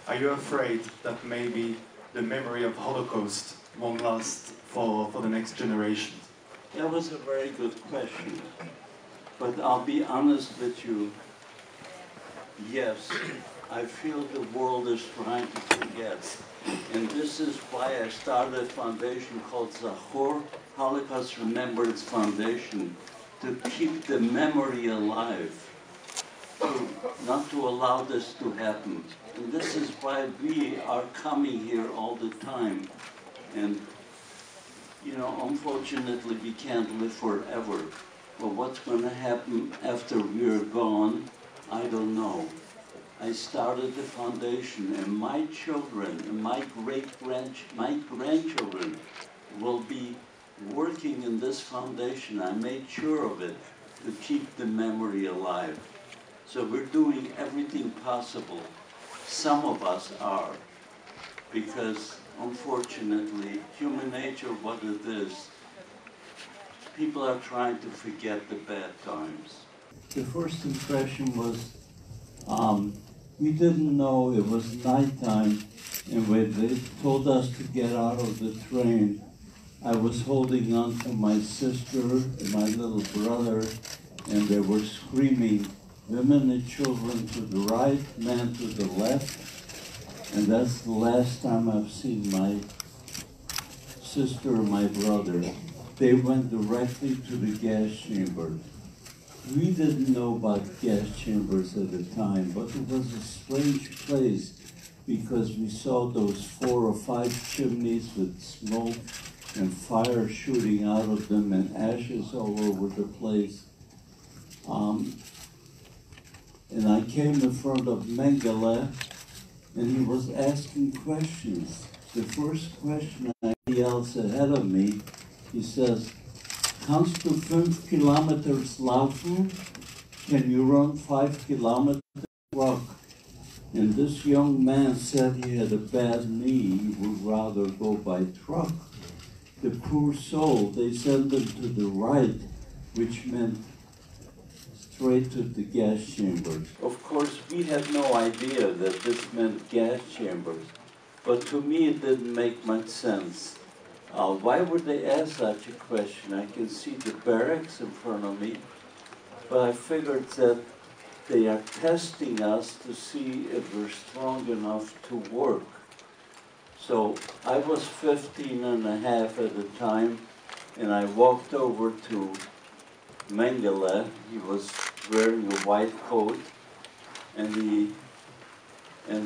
Are you afraid that maybe the memory of Holocaust won't last for the next generation? That was a very good question. But I'll be honest with you. Yes, I feel the world is trying to forget. And this is why I started a foundation called Zachor, Holocaust Remembrance Foundation, to keep the memory alive, not to allow this to happen. And this is why we are coming here all the time. And, you know, unfortunately, we can't live forever. But what's going to happen after we're gone, I don't know. I started the foundation, and my children and my grandchildren will be working in this foundation. I made sure of it, to keep the memory alive. So we're doing everything possible. Some of us are, because unfortunately, human nature, what it is, people are trying to forget the bad times. The first impression was, we didn't know it was nighttime, and when they told us to get out of the train, I was holding on to my sister and my little brother, and they were screaming, women and children to the right, men to the left. And that's the last time I've seen my sister and my brother. They went directly to the gas chamber. We didn't know about gas chambers at the time, but it was a strange place because we saw those 4 or 5 chimneys with smoke and fire shooting out of them and ashes all over the place. And I came in front of Mengele, and he was asking questions. The first question I yells ahead of me, he says, "Kannst du 5 kilometers laufen? Can you run 5 kilometers walk?" And this young man said he had a bad knee, he would rather go by truck. The poor soul, they sent him to the right, which meant straight to the gas chambers. Of course, we had no idea that this meant gas chambers, but to me it didn't make much sense. Why would they ask such a question? I can see the barracks in front of me, but I figured that they are testing us to see if we're strong enough to work. So I was 15 and a half at the time, and I walked over to Mengele. He was wearing a white coat, and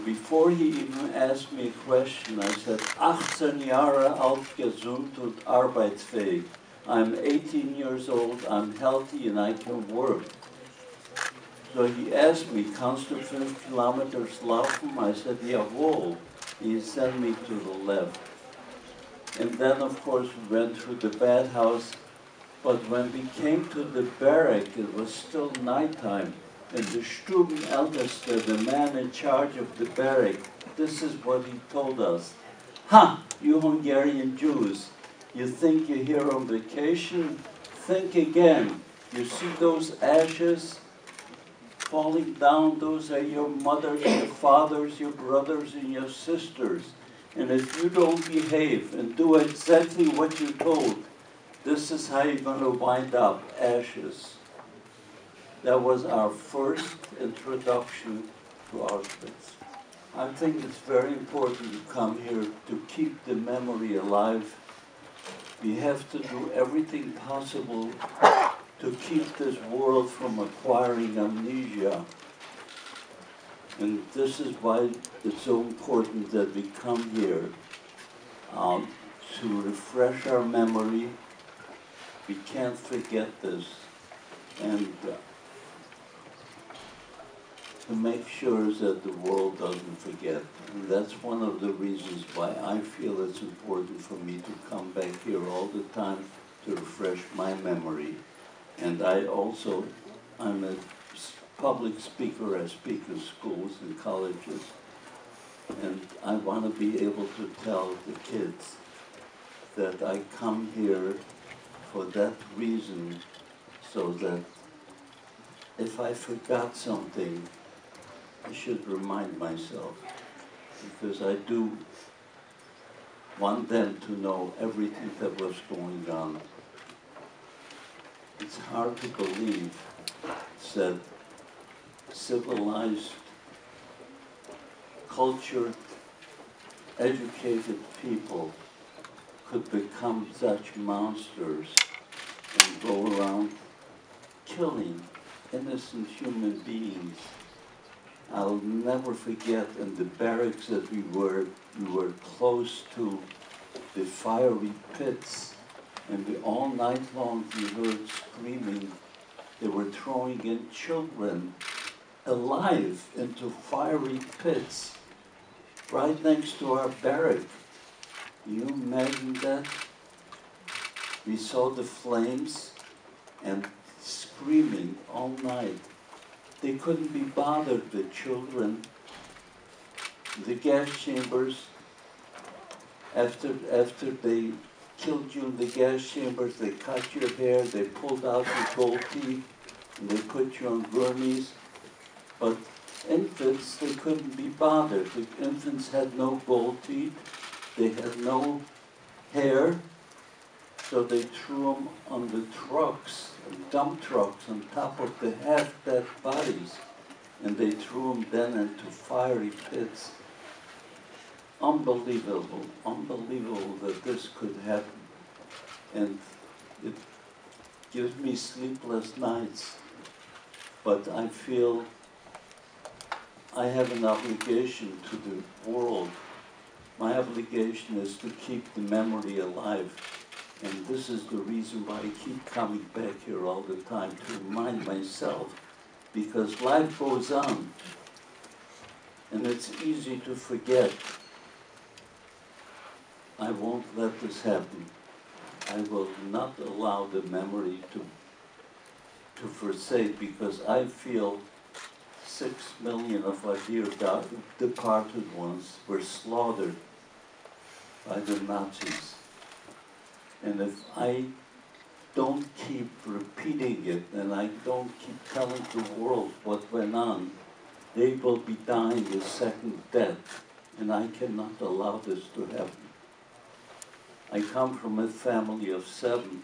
before he even asked me a question, I said, 18 Jahre alt, gesund und arbeitsfähig. I'm 18 years old, I'm healthy, and I can work. So he asked me, "Kannst du 5 kilometers laufen?" I said, "Jawohl." He sent me to the left. And then, of course, we went through the bathhouse. But when we came to the barrack, it was still nighttime. And the Stubenälteste, the man in charge of the barrack, this is what he told us. "Ha, you Hungarian Jews, you think you're here on vacation? Think again. You see those ashes falling down? Those are your mothers, your fathers, your brothers, and your sisters. And if you don't behave and do exactly what you're told, this is how you're going to wind up, ashes." That was our first introduction to Auschwitz. I think it's very important to come here to keep the memory alive. We have to do everything possible to keep this world from acquiring amnesia. And this is why it's so important that we come here to refresh our memory. We can't forget this. And to make sure that the world doesn't forget. And that's one of the reasons why I feel it's important for me to come back here all the time to refresh my memory. And I'm a public speaker. I speak in schools and colleges. And I want to be able to tell the kids that I come here for that reason, so that if I forgot something, I should remind myself. because I do want them to know everything that was going on. It's hard to believe that civilized, cultured, educated people could become such monsters and go around killing innocent human beings. I'll never forget in the barracks that we were close to the fiery pits, and all night long we heard screaming. They were throwing in children alive into fiery pits right next to our barrack. Can you imagine that? We saw the flames and screaming all night. They couldn't be bothered, the children. The gas chambers, after they killed you in the gas chambers, they cut your hair, they pulled out your gold teeth, and they put you on gurneys. But infants, they couldn't be bothered. The infants had no gold teeth, they had no hair, so they threw them on the trucks, dump trucks, on top of the half-dead bodies, and they threw them then into fiery pits. Unbelievable, unbelievable that this could happen. And it gives me sleepless nights, but I feel I have an obligation to the world. My obligation is to keep the memory alive. And this is the reason why I keep coming back here all the time, to remind myself, because life goes on, and it's easy to forget. I won't let this happen. I will not allow the memory to forsake, because I feel 6 million of our dear departed ones were slaughtered by the Nazis. And if I don't keep repeating it, and I don't keep telling the world what went on, they will be dying a second death, and I cannot allow this to happen. I come from a family of 7,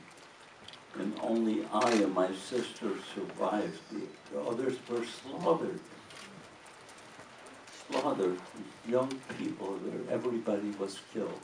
and only I and my sister survived. The others were slaughtered. Slaughtered. Young people, everybody was killed.